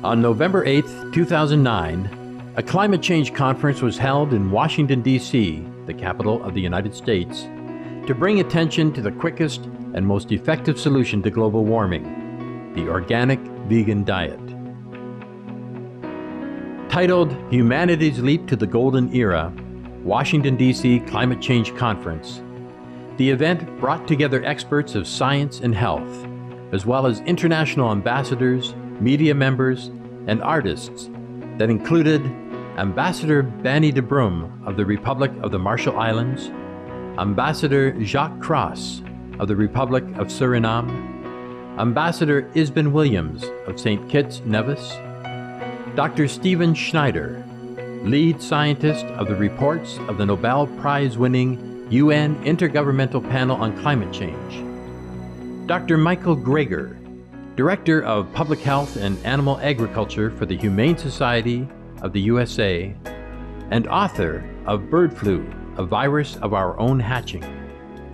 On November 8, 2009, a climate change conference was held in Washington, D.C., the capital of the United States, to bring attention to the quickest and most effective solution to global warming, the organic vegan diet. Titled Humanity's Leap to the Golden Era, Washington, D.C. Climate Change Conference, the event brought together experts of science and health, as well as international ambassadors, media members, and artists that included Ambassador Banny de Brum of the Republic of the Marshall Islands, Ambassador Jacques Cross of the Republic of Suriname, Ambassador Isben Williams of St. Kitts Nevis, Dr. Stephen Schneider, lead scientist of the reports of the Nobel Prize-winning UN Intergovernmental Panel on Climate Change, Dr. Michael Greger, Director of Public Health and Animal Agriculture for the Humane Society of the USA, and author of Bird Flu, a Virus of Our Own Hatching,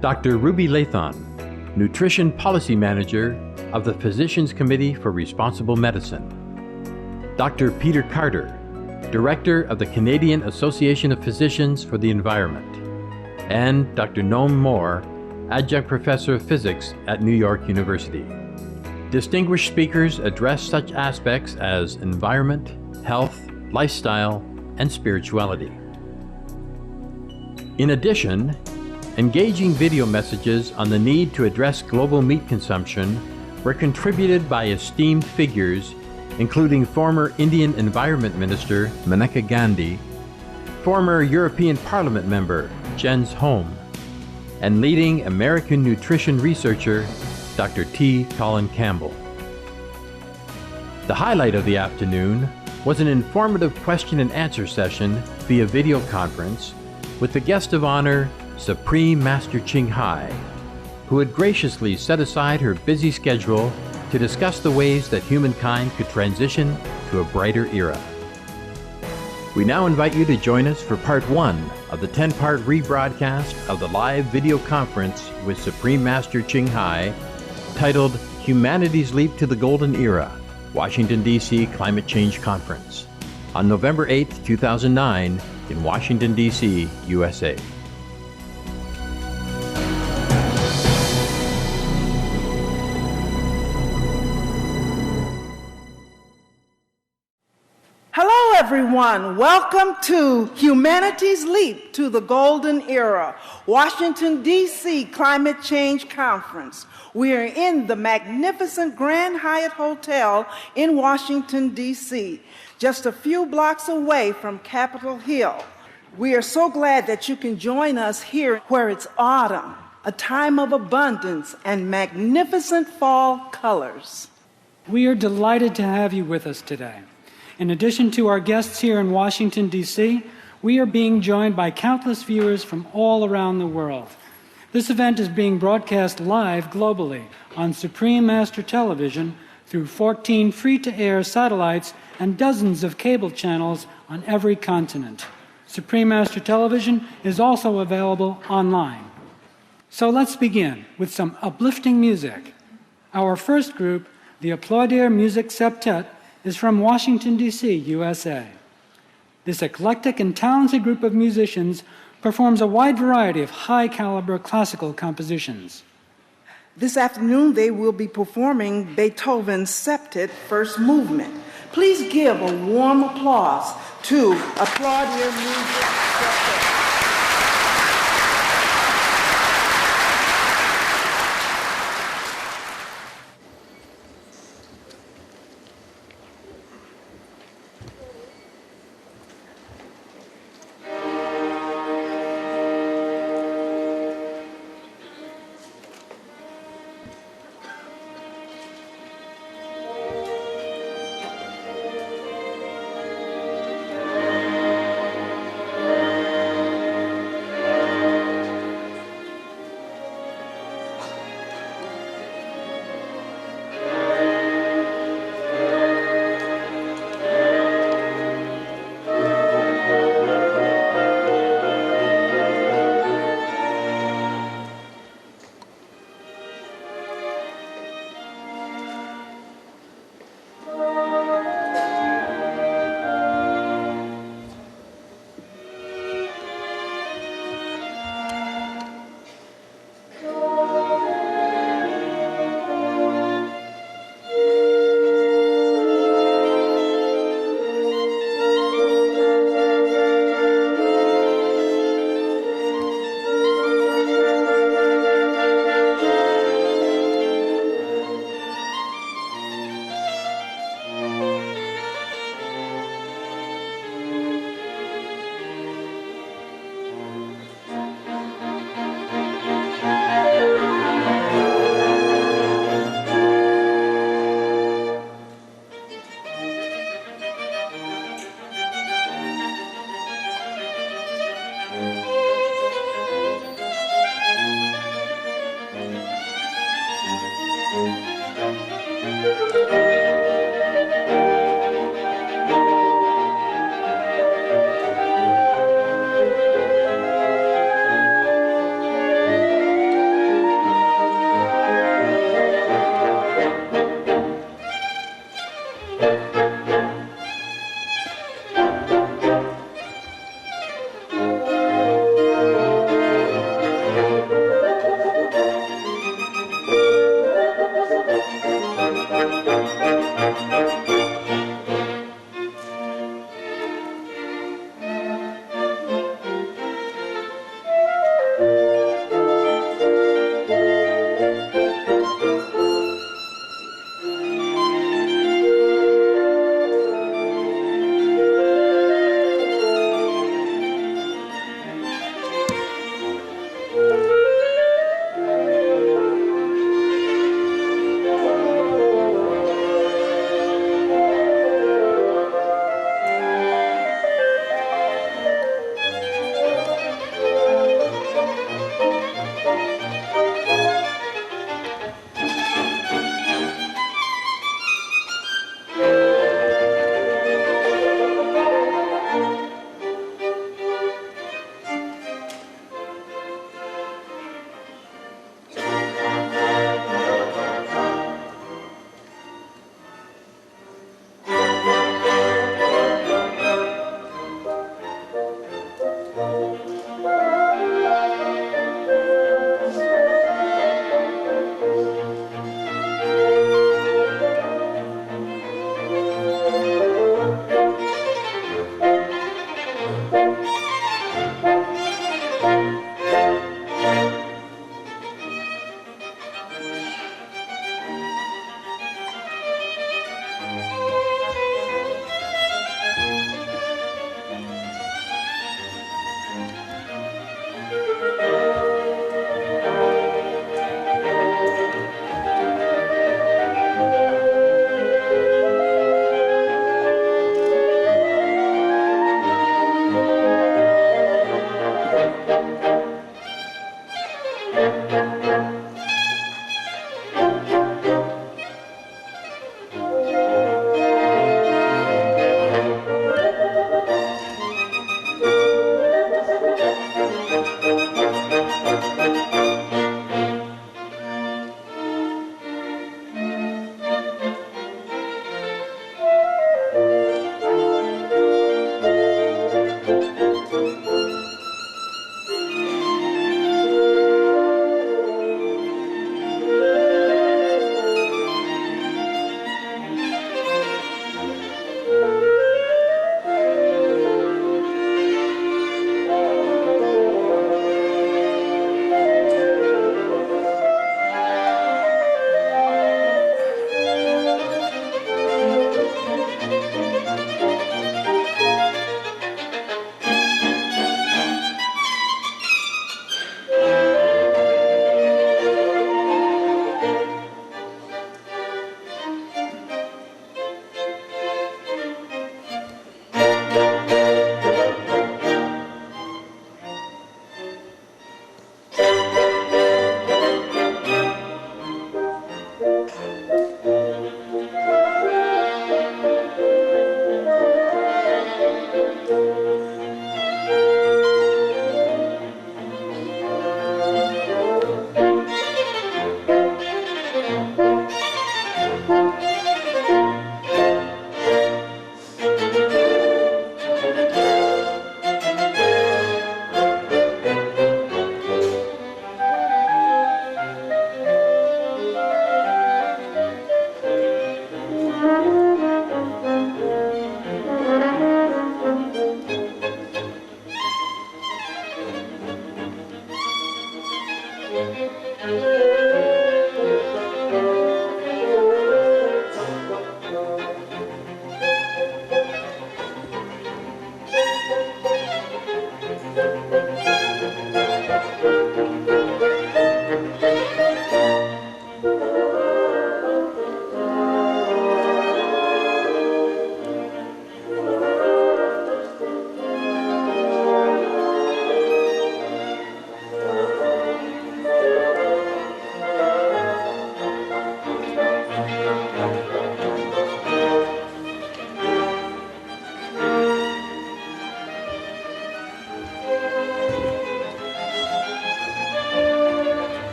Dr. Ruby Lathon, Nutrition Policy Manager of the Physicians Committee for Responsible Medicine, Dr. Peter Carter, Director of the Canadian Association of Physicians for the Environment, and Dr. Noam Moore, Adjunct Professor of Physics at New York University. Distinguished speakers address such aspects as environment, health, lifestyle, and spirituality. In addition, engaging video messages on the need to address global meat consumption were contributed by esteemed figures, including former Indian Environment Minister Maneka Gandhi, former European Parliament member Jens Holm, and leading American nutrition researcher Dr. T. Colin Campbell. The highlight of the afternoon was an informative question and answer session via video conference with the guest of honor, Supreme Master Ching Hai, who had graciously set aside her busy schedule to discuss the ways that humankind could transition to a brighter era. We now invite you to join us for part 1 of the 10-part rebroadcast of the live video conference with Supreme Master Ching Hai, titled Humanity's Leap to the Golden Era, Washington, D.C. Climate Change Conference, on November 8, 2009, in Washington, D.C., USA. Hello, everyone. Welcome to Humanity's Leap to the Golden Era, Washington, D.C. Climate Change Conference. We are in the magnificent Grand Hyatt Hotel in Washington, D.C., just a few blocks away from Capitol Hill. We are so glad that you can join us here where it's autumn, a time of abundance and magnificent fall colors. We are delighted to have you with us today. In addition to our guests here in Washington, D.C., we are being joined by countless viewers from all around the world. This event is being broadcast live globally on Supreme Master Television through 14 free-to-air satellites and dozens of cable channels on every continent. Supreme Master Television is also available online. So let's begin with some uplifting music. Our first group, the Applaudir Music Septet, is from Washington, D.C., USA. This eclectic and talented group of musicians performs a wide variety of high-caliber classical compositions. This afternoon, they will be performing Beethoven's Septet First Movement. Please give a warm applause to Applaudir Music Septet.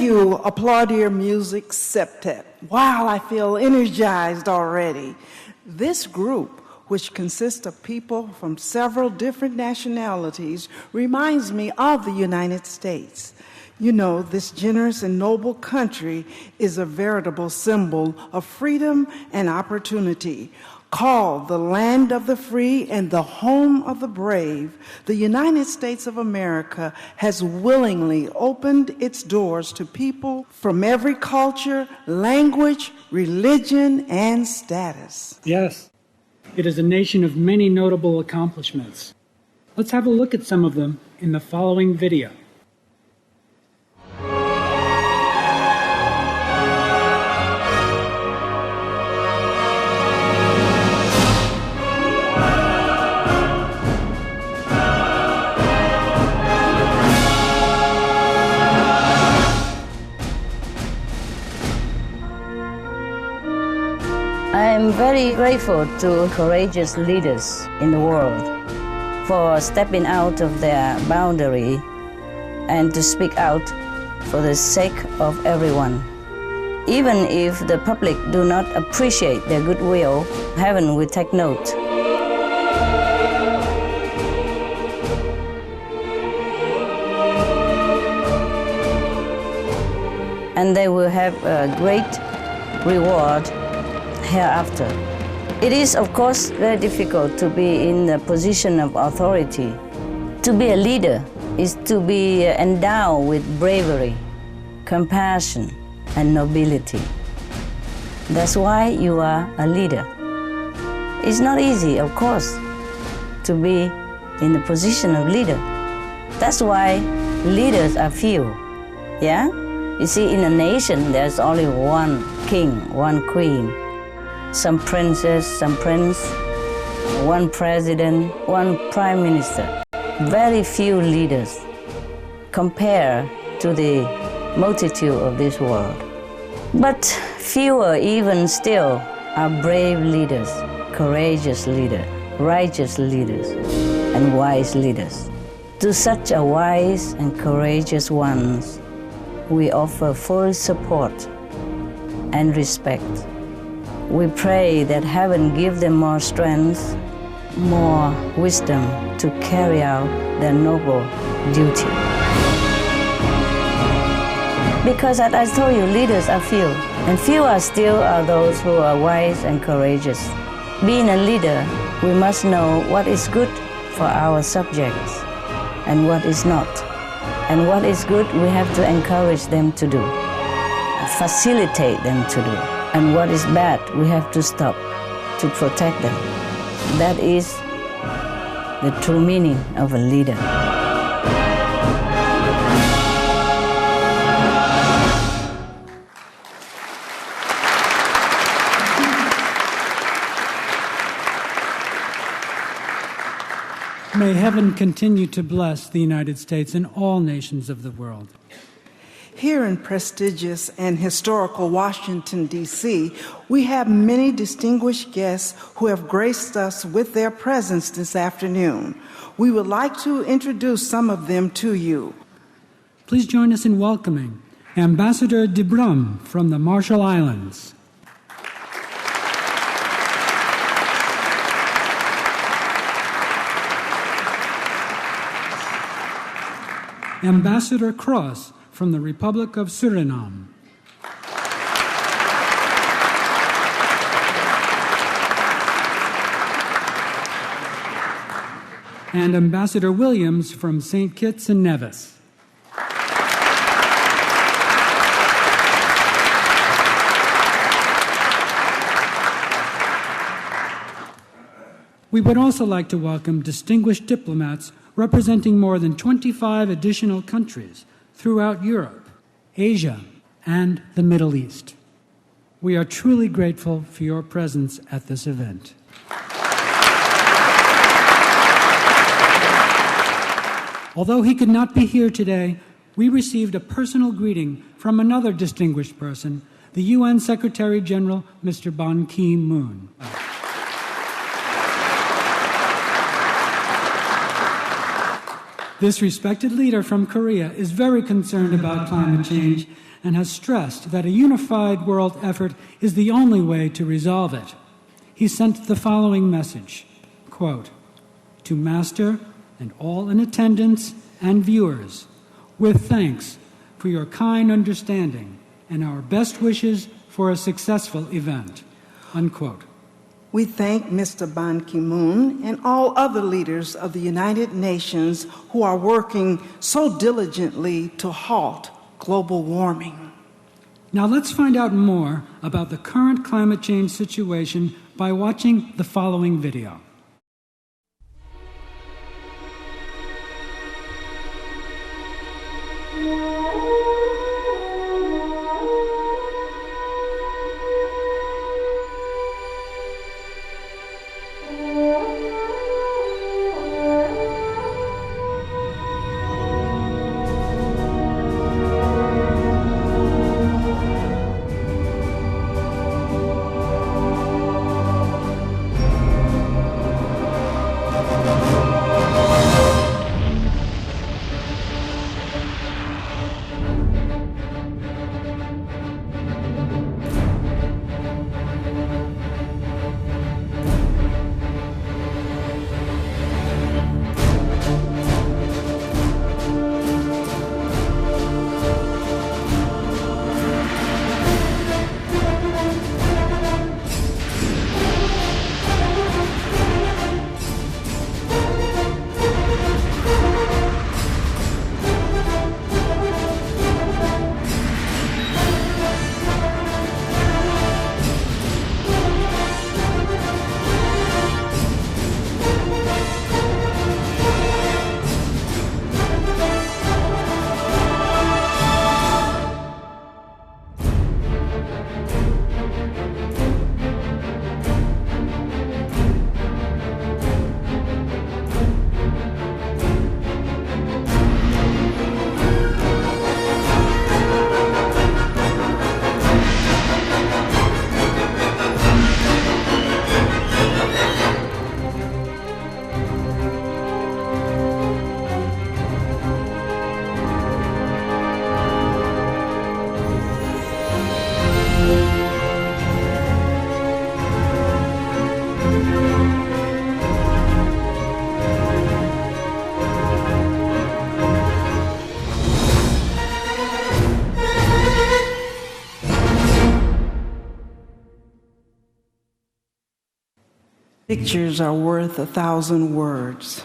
you, Applaudier Music Septet. Wow, I feel energized already. This group, which consists of people from several different nationalities, reminds me of the United States. You know, this generous and noble country is a veritable symbol of freedom and opportunity. Called the land of the free and the home of the brave, the United States of America has willingly opened its doors to people from every culture, language, religion, and status. Yes, it is a nation of many notable accomplishments. Let's have a look at some of them in the following video. I'm very grateful to courageous leaders in the world for stepping out of their boundary and to speak out for the sake of everyone. Even if the public do not appreciate their goodwill, heaven will take note. And they will have a great reward hereafter. It is, of course, very difficult to be in the position of authority. To be a leader is to be endowed with bravery, compassion, and nobility. That's why you are a leader. It's not easy, of course, to be in the position of leader. That's why leaders are few, yeah? You see, in a nation, there's only one king, one queen, some princess, some prince, one president, one prime minister. Very few leaders compared to the multitude of this world. But fewer even still are brave leaders, courageous leaders, righteous leaders, and wise leaders. To such a wise and courageous ones, we offer full support and respect. We pray that heaven give them more strength, more wisdom to carry out their noble duty. Because as I told you, leaders are few, and fewer still are those who are wise and courageous. Being a leader, we must know what is good for our subjects and what is not. And what is good, we have to encourage them to do, facilitate them to do. And what is bad, we have to stop to protect them. That is the true meaning of a leader. May heaven continue to bless the United States and all nations of the world. Here in prestigious and historical Washington, D.C., we have many distinguished guests who have graced us with their presence this afternoon. We would like to introduce some of them to you. Please join us in welcoming Ambassador de Brum from the Marshall Islands. Ambassador Cross from the Republic of Suriname. And Ambassador Williams from St. Kitts and Nevis. We would also like to welcome distinguished diplomats representing more than 25 additional countries throughout Europe, Asia, and the Middle East. We are truly grateful for your presence at this event. Although he could not be here today, we received a personal greeting from another distinguished person, the UN Secretary General, Mr. Ban Ki-moon. This respected leader from Korea is very concerned about climate change and has stressed that a unified world effort is the only way to resolve it. He sent the following message, quote, "To Master and all in attendance and viewers, with thanks for your kind understanding and our best wishes for a successful event," unquote. We thank Mr. Ban Ki-moon and all other leaders of the United Nations who are working so diligently to halt global warming. Now let's find out more about the current climate change situation by watching the following video. Pictures are worth 1,000 words.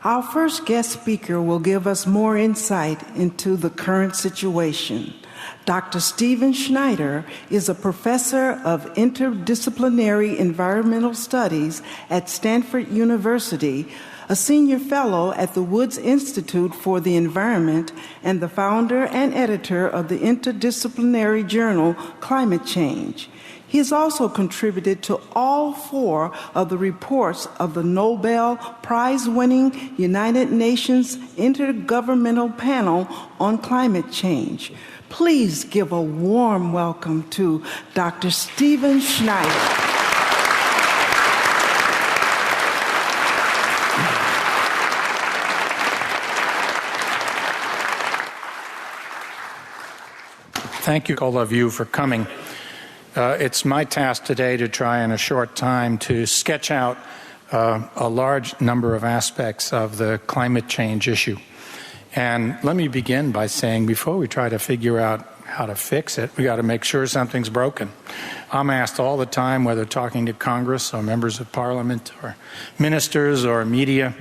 Our first guest speaker will give us more insight into the current situation. Dr. Stephen Schneider is a professor of interdisciplinary environmental studies at Stanford University, a senior fellow at the Woods Institute for the Environment, and the founder and editor of the interdisciplinary journal Climate Change. He has also contributed to all 4 of the reports of the Nobel Prize-winning United Nations Intergovernmental Panel on Climate Change. Please give a warm welcome to Dr. Stephen Schneider. Thank you, all of you, for coming. It's my task today to try in a short time to sketch out a large number of aspects of the climate change issue. And let me begin by saying, before we try to figure out how to fix it, we got to make sure something's broken. I'm asked all the time, whether talking to Congress or members of Parliament or ministers or media,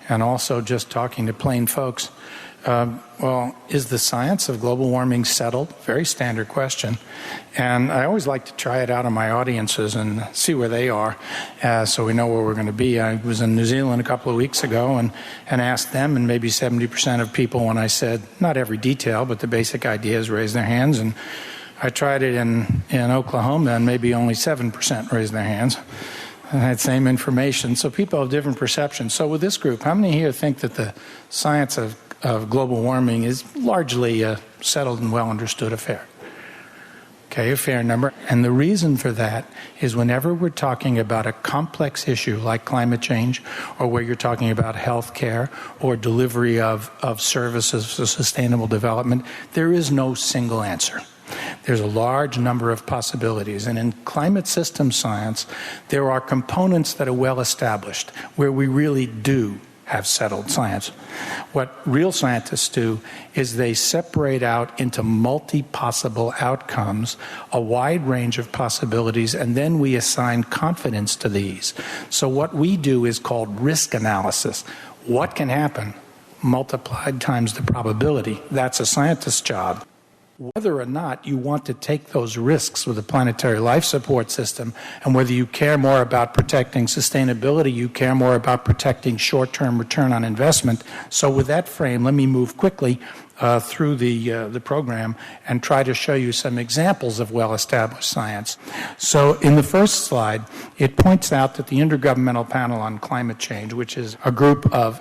and also just talking to plain folks, well, is the science of global warming settled? Very standard question. And I always like to try it out on my audiences and see where they are so we know where we're going to be. I was in New Zealand a couple of weeks ago and asked them, and maybe 70% of people, when I said, not every detail, but the basic ideas, raised their hands. And I tried it in Oklahoma, and maybe only 7% raised their hands. And I had same information. So people have different perceptions. So with this group, how many here think that the science of global warming is largely a settled and well understood affair? Okay, a fair number. And the reason for that is whenever we're talking about a complex issue like climate change, or where you're talking about health care or delivery of services for sustainable development, there is no single answer. There's a large number of possibilities. And in climate system science, there are components that are well established, where we really do have settled science. What real scientists do is they separate out into multi-possible outcomes, a wide range of possibilities, and then we assign confidence to these. So what we do is called risk analysis. What can happen multiplied times the probability? That's a scientist's job. Whether or not you want to take those risks with the planetary life support system, and whether you care more about protecting sustainability, you care more about protecting short-term return on investment. So with that frame, let me move quickly through the program and try to show you some examples of well-established science. So in the first slide, it points out that the Intergovernmental Panel on Climate Change, which is a group of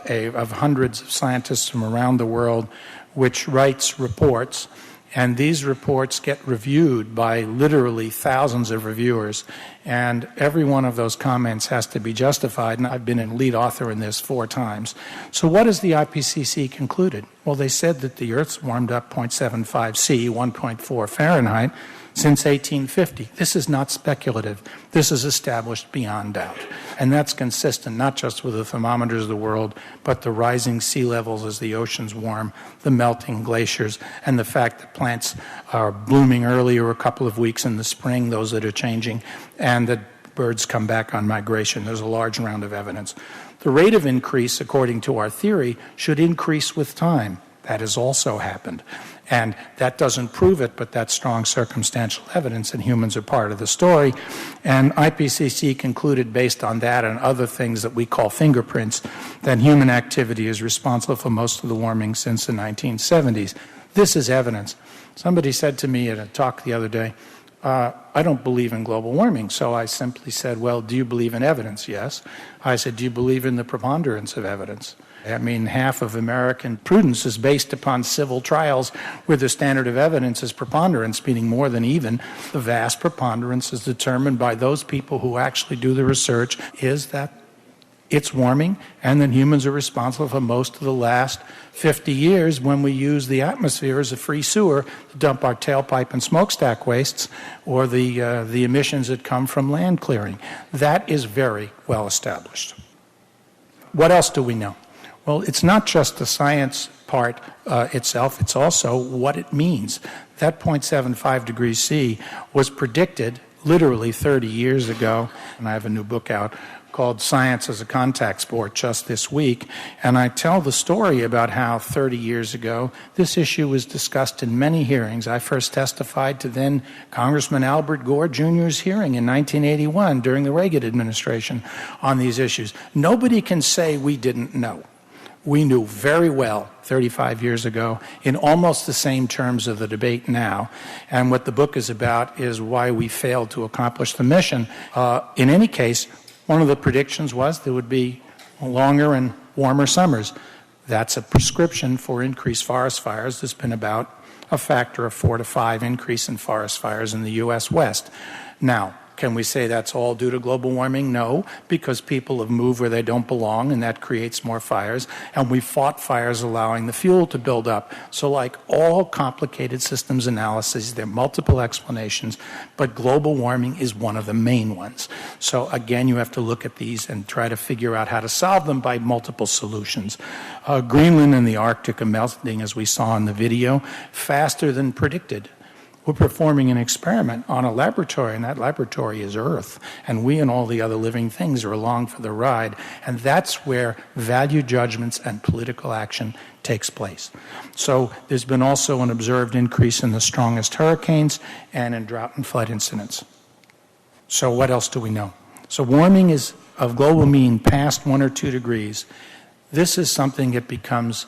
hundreds of scientists from around the world, which writes reports, and these reports get reviewed by literally thousands of reviewers, and every one of those comments has to be justified, and I've been a lead author in this 4 times. So what has the IPCC concluded? Well, they said that the Earth's warmed up 0.75 C, 1.4 Fahrenheit, since 1850. This is not speculative. This is established beyond doubt. And that's consistent not just with the thermometers of the world, but the rising sea levels as the oceans warm, the melting glaciers, and the fact that plants are blooming earlier a couple of weeks in the spring, those that are changing, and that birds come back on migration. There's a large round of evidence. The rate of increase, according to our theory, should increase with time. That has also happened. And that doesn't prove it, but that's strong circumstantial evidence, and humans are part of the story. And IPCC concluded, based on that and other things that we call fingerprints, that human activity is responsible for most of the warming since the 1970s. This is evidence. Somebody said to me at a talk the other day, I don't believe in global warming. So I simply said, well, do you believe in evidence? Yes. I said, do you believe in the preponderance of evidence? I mean, half of American prudence is based upon civil trials where the standard of evidence is preponderance, meaning more than even. The vast preponderance is determined by those people who actually do the research, is that it's warming, and that humans are responsible for most of the last 50 years when we use the atmosphere as a free sewer to dump our tailpipe and smokestack wastes, or the emissions that come from land clearing. That is very well established. What else do we know? Well, it's not just the science part itself, it's also what it means. That 0.75 degrees C was predicted literally 30 years ago, and I have a new book out called Science as a Contact Sport just this week, and I tell the story about how 30 years ago this issue was discussed in many hearings. I first testified to then Congressman Albert Gore Jr.'s hearing in 1981 during the Reagan administration on these issues. Nobody can say we didn't know. We knew very well 35 years ago in almost the same terms of the debate now. And what the book is about is why we failed to accomplish the mission. In any case, one of the predictions was there would be longer and warmer summers. That's a prescription for increased forest fires. There's been about a factor of 4 to 5 increase in forest fires in the U.S. West. Now, can we say that's all due to global warming? No, because people have moved where they don't belong, and that creates more fires. And we fought fires allowing the fuel to build up. So like all complicated systems analyses, there are multiple explanations, but global warming is one of the main ones. So again, you have to look at these and try to figure out how to solve them by multiple solutions. Greenland and the Arctic are melting, as we saw in the video, faster than predicted. We're performing an experiment on a laboratory, and that laboratory is Earth. And we and all the other living things are along for the ride. And that's where value judgments and political action takes place. So there's been also an observed increase in the strongest hurricanes and in drought and flood incidents. So what else do we know? So warming is of global mean past 1 or 2 degrees. This is something that becomes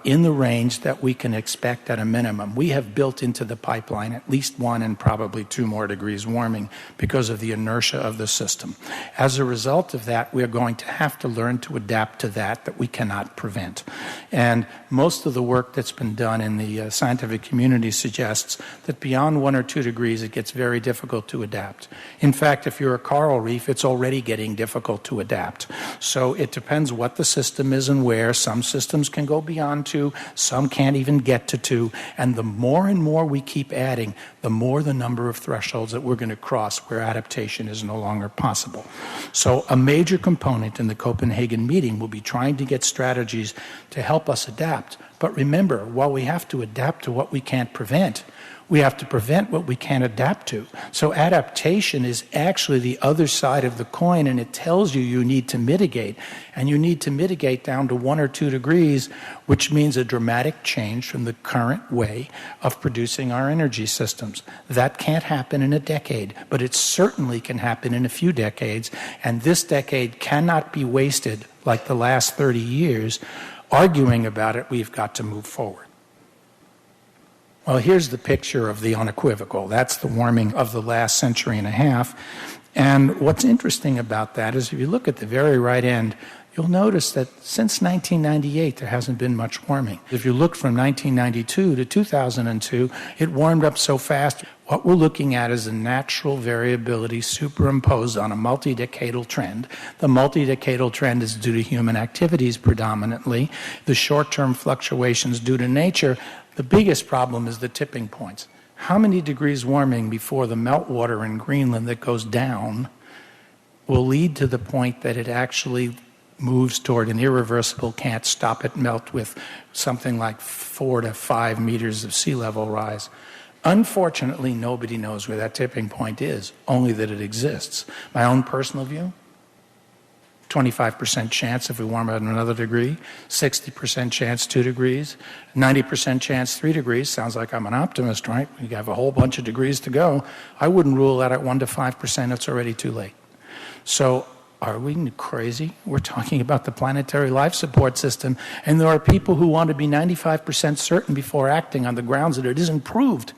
in the range that we can expect at a minimum. We have built into the pipeline at least 1 and probably 2 more degrees warming because of the inertia of the system. As a result of that, we are going to have to learn to adapt to that we cannot prevent. And most of the work that's been done in the scientific community suggests that beyond 1 or 2 degrees, it gets very difficult to adapt. In fact, if you're a coral reef, it's already getting difficult to adapt. So it depends what the system is and where. Some systems can go beyond 2, some can't even get to 2, and the more and more we keep adding, the more the number of thresholds that we're going to cross where adaptation is no longer possible. So a major component in the Copenhagen meeting will be trying to get strategies to help us adapt. But remember, while we have to adapt to what we can't prevent, we have to prevent what we can't adapt to. So adaptation is actually the other side of the coin, and it tells you need to mitigate. And you need to mitigate down to 1 or 2 degrees, which means a dramatic change from the current way of producing our energy systems. That can't happen in a decade, but it certainly can happen in a few decades. And this decade cannot be wasted like the last 30 years arguing about it. We've got to move forward. Well, here's the picture of the unequivocal. That's the warming of the last century and a half. And what's interesting about that is if you look at the very right end, you'll notice that since 1998, there hasn't been much warming. If you look from 1992 to 2002, it warmed up so fast. What we're looking at is a natural variability superimposed on a multi-decadal trend. The multi-decadal trend is due to human activities predominantly. The short-term fluctuations due to nature. The biggest problem is the tipping points. How many degrees warming before the meltwater in Greenland that goes down will lead to the point that it actually moves toward an irreversible, can't stop it melt with something like 4 to 5 meters of sea level rise? Unfortunately, nobody knows where that tipping point is, only that it exists. My own personal view, 25% chance if we warm it another degree, 60% chance 2 degrees, 90% chance 3 degrees. Sounds like I'm an optimist, right? You have a whole bunch of degrees to go. I wouldn't rule that at 1 to 5%. It's already too late. So are we crazy? We're talking about the planetary life support system, and there are people who want to be 95% certain before acting on the grounds that it isn't proved.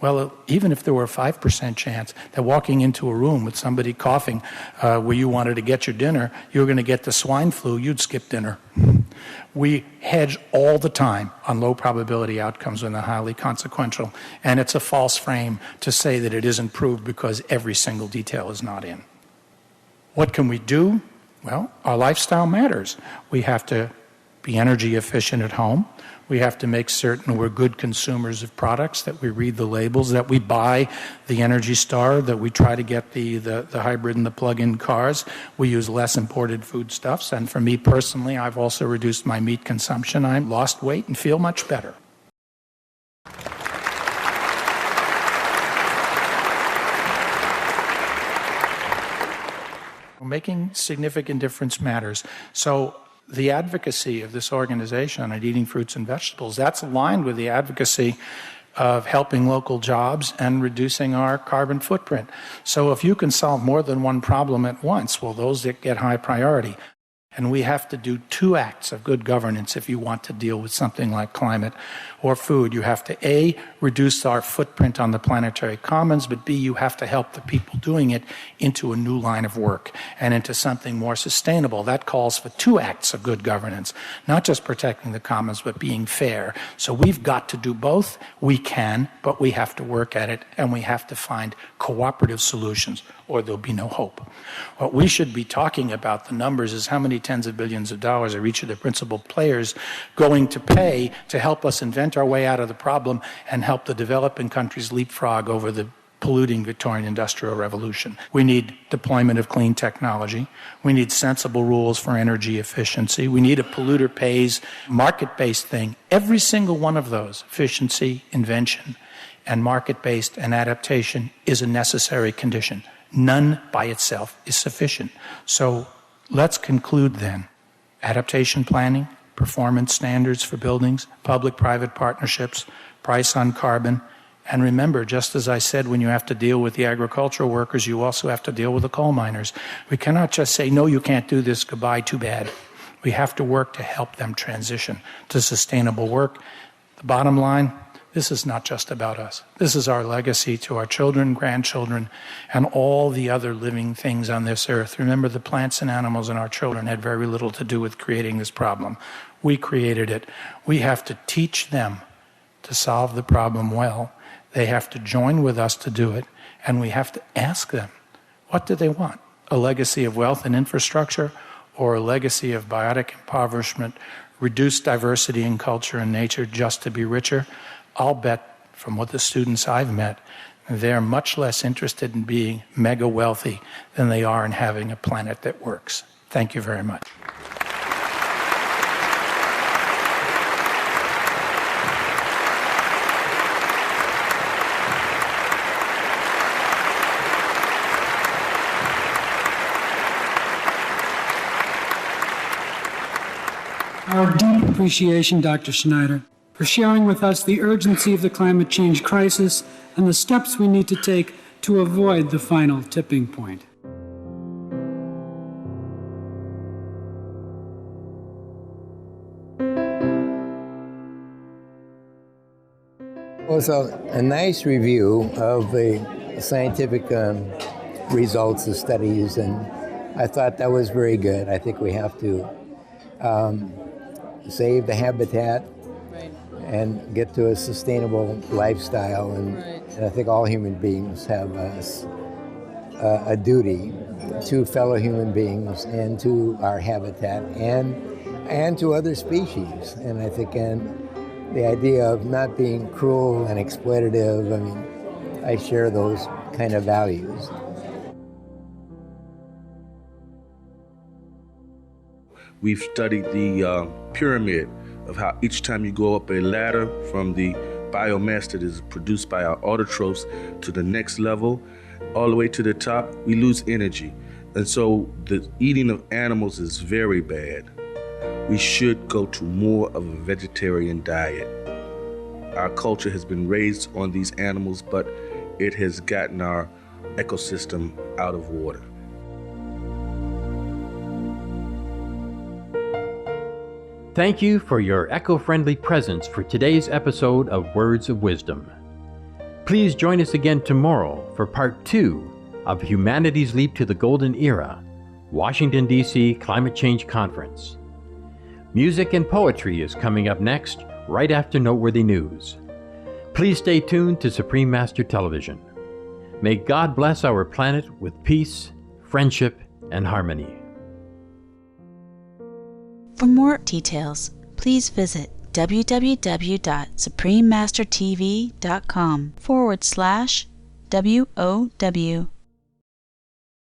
Well, even if there were a 5% chance that walking into a room with somebody coughing where you wanted to get your dinner, you were going to get the swine flu, you'd skip dinner. We hedge all the time on low probability outcomes when they're highly consequential, and it's a false frame to say that it isn't proved because every single detail is not in. What can we do? Well, our lifestyle matters. We have to be energy efficient at home. We have to make certain we're good consumers of products, that we read the labels, that we buy the Energy Star, that we try to get the hybrid and the plug-in cars. We use less imported foodstuffs. And for me personally, I've also reduced my meat consumption. I've lost weight and feel much better. Making significant difference matters. So the advocacy of this organization on eating fruits and vegetables, that's aligned with the advocacy of helping local jobs and reducing our carbon footprint. So if you can solve more than one problem at once, well, those that get high priority. And we have to do 2 acts of good governance if you want to deal with something like climate or food. You have to, A, reduce our footprint on the planetary commons, but B, you have to help the people doing it into a new line of work and into something more sustainable. That calls for 2 acts of good governance, not just protecting the commons, but being fair. So we've got to do both. We can, but we have to work at it, and we have to find cooperative solutions, or there'll be no hope. What we should be talking about, the numbers, is how many tens of billions of dollars are each of the principal players going to pay to help us invent our way out of the problem and help the developing countries leapfrog over the polluting Victorian Industrial Revolution. We need deployment of clean technology. We need sensible rules for energy efficiency. We need a polluter pays market-based thing. Every single one of those, efficiency, invention, and market-based and adaptation, is a necessary condition. None by itself is sufficient. So let's conclude then. Adaptation planning, performance standards for buildings, public-private partnerships, price on carbon. And remember, just as I said, when you have to deal with the agricultural workers, you also have to deal with the coal miners. We cannot just say, no, you can't do this, goodbye, too bad. We have to work to help them transition to sustainable work. The bottom line, this is not just about us. This is our legacy to our children, grandchildren, and all the other living things on this earth. Remember, the plants and animals and our children had very little to do with creating this problem. We created it. We have to teach them to solve the problem well. They have to join with us to do it, and we have to ask them, what do they want? A legacy of wealth and infrastructure, or a legacy of biotic impoverishment, reduced diversity in culture and nature just to be richer? I'll bet, from what the students I've met, they're much less interested in being mega wealthy than they are in having a planet that works. Thank you very much. Our deep appreciation, Dr. Schneider, for sharing with us the urgency of the climate change crisis and the steps we need to take to avoid the final tipping point. Well, so a nice review of the scientific results of studies, and I thought that was very good. I think we have to save the habitat and get to a sustainable lifestyle, and I think all human beings have a duty to fellow human beings and to our habitat and to other species. And I think the idea of not being cruel and exploitative, I mean, I share those kind of values. We've studied the pyramid of how each time you go up a ladder from the biomass that is produced by our autotrophs to the next level, all the way to the top, we lose energy. And so the eating of animals is very bad. We should go to more of a vegetarian diet. Our culture has been raised on these animals, but it has gotten our ecosystem out of order. Thank you for your eco-friendly presence for today's episode of Words of Wisdom. Please join us again tomorrow for part 2 of Humanity's Leap to the Golden Era, Washington, D.C. Climate Change Conference. Music and poetry is coming up next, right after Noteworthy News. Please stay tuned to Supreme Master Television. May God bless our planet with peace, friendship, and harmony. For more details, please visit www.suprememastertv.com/WOW